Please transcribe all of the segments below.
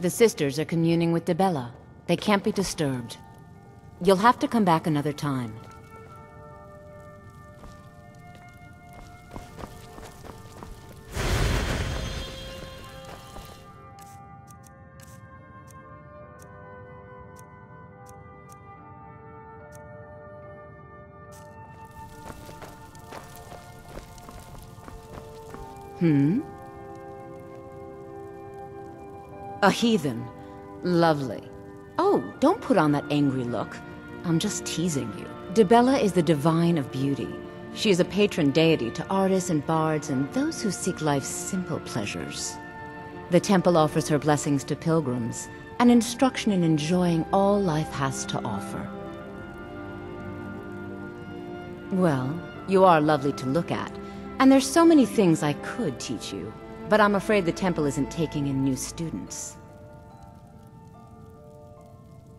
The sisters are communing with Debella. They can't be disturbed. You'll have to come back another time. A heathen. Lovely. Oh, don't put on that angry look. I'm just teasing you. Debella is the divine of beauty. She is a patron deity to artists and bards and those who seek life's simple pleasures. The temple offers her blessings to pilgrims, and instruction in enjoying all life has to offer. Well, you are lovely to look at, and there's so many things I could teach you, but I'm afraid the temple isn't taking in new students.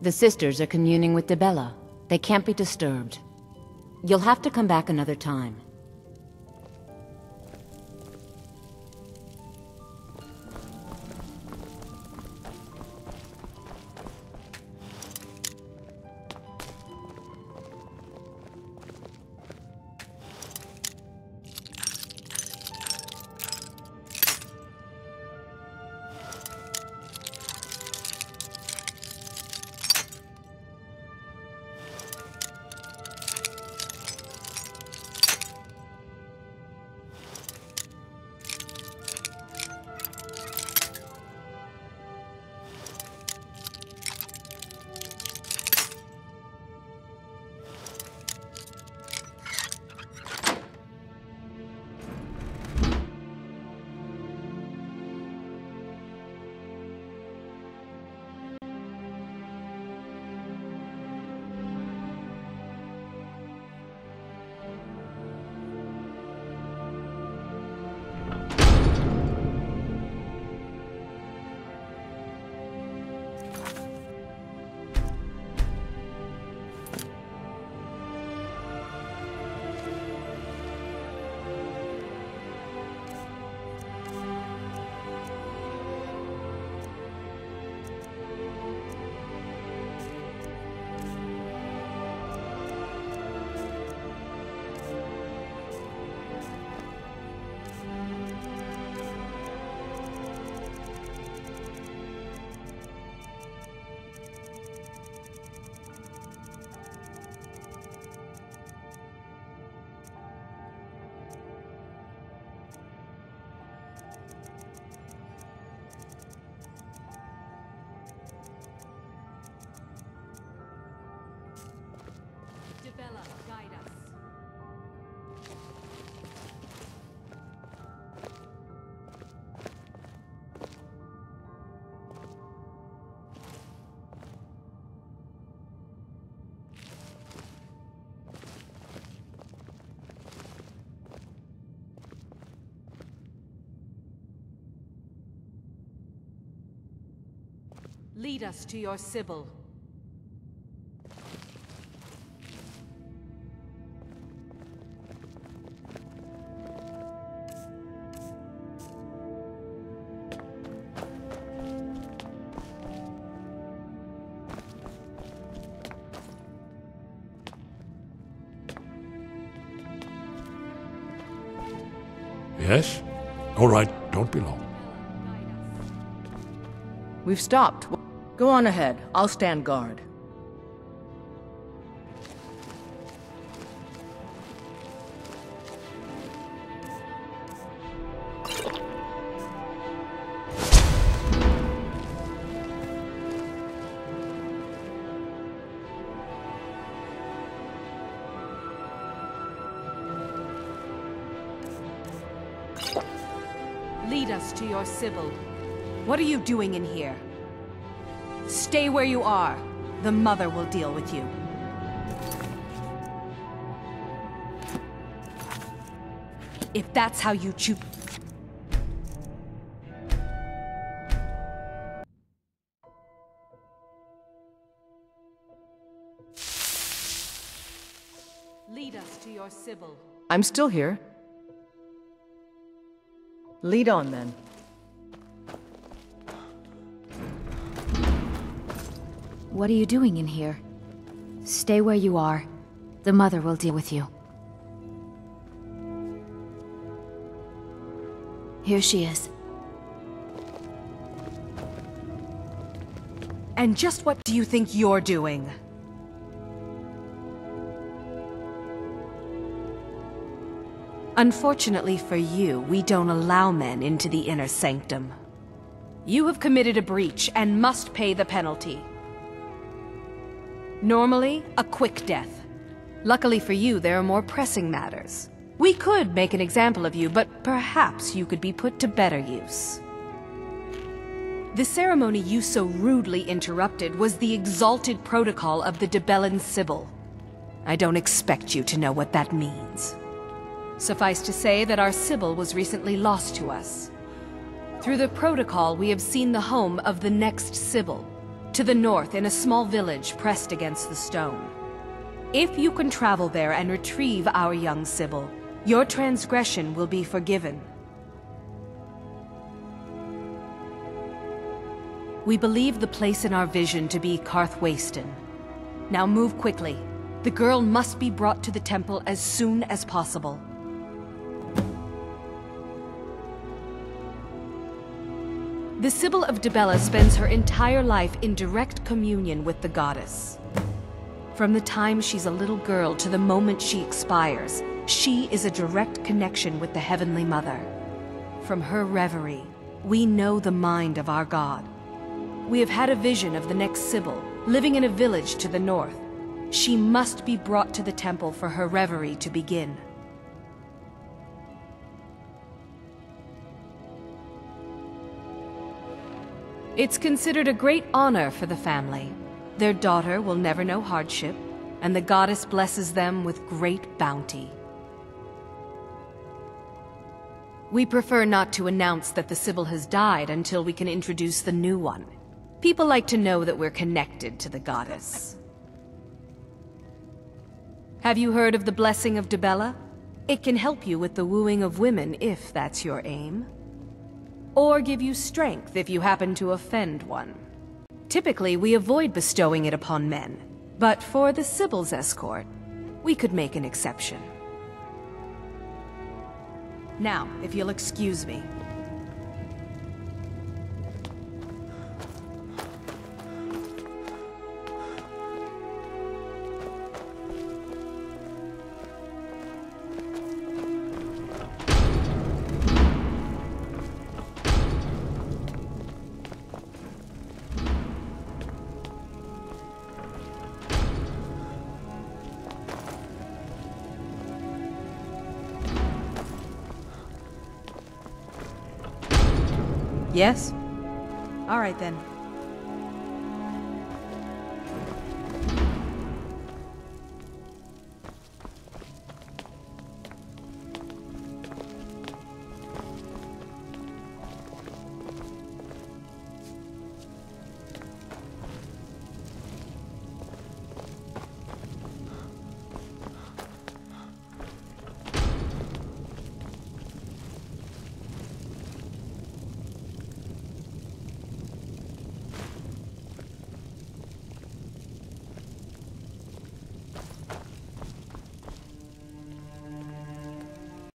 The sisters are communing with Debella. They can't be disturbed. You'll have to come back another time. Debella, guide us. Lead us to your Sibyl. Yes? All right, don't be long. We've stopped. Go on ahead. I'll stand guard. Lead us to your Sibyl. What are you doing in here? Stay where you are. The Mother will deal with you. If that's how you choose... Lead us to your Sibyl. I'm still here. Lead on, then. What are you doing in here? Stay where you are. The Mother will deal with you. Here she is. And just what do you think you're doing? Unfortunately for you, we don't allow men into the inner sanctum. You have committed a breach and must pay the penalty. Normally, a quick death. Luckily for you, there are more pressing matters. We could make an example of you, but perhaps you could be put to better use. The ceremony you so rudely interrupted was the exalted protocol of the Dibellan Sibyl. I don't expect you to know what that means. Suffice to say that our Sibyl was recently lost to us. Through the protocol, we have seen the home of the next Sibyl, to the north in a small village pressed against the stone. If you can travel there and retrieve our young Sibyl, your transgression will be forgiven. We believe the place in our vision to be Karthwasten. Now move quickly. The girl must be brought to the temple as soon as possible. The Sibyl of Dibella spends her entire life in direct communion with the goddess. From the time she's a little girl to the moment she expires, she is a direct connection with the Heavenly Mother. From her reverie, we know the mind of our God. We have had a vision of the next Sibyl, living in a village to the north. She must be brought to the temple for her reverie to begin. It's considered a great honor for the family. Their daughter will never know hardship, and the goddess blesses them with great bounty. We prefer not to announce that the Sibyl has died until we can introduce the new one. People like to know that we're connected to the goddess. Have you heard of the blessing of Dibella? It can help you with the wooing of women if that's your aim. Or give you strength if you happen to offend one. Typically, we avoid bestowing it upon men, but for the Sibyl's escort, we could make an exception. Now, if you'll excuse me. Yes? All right then.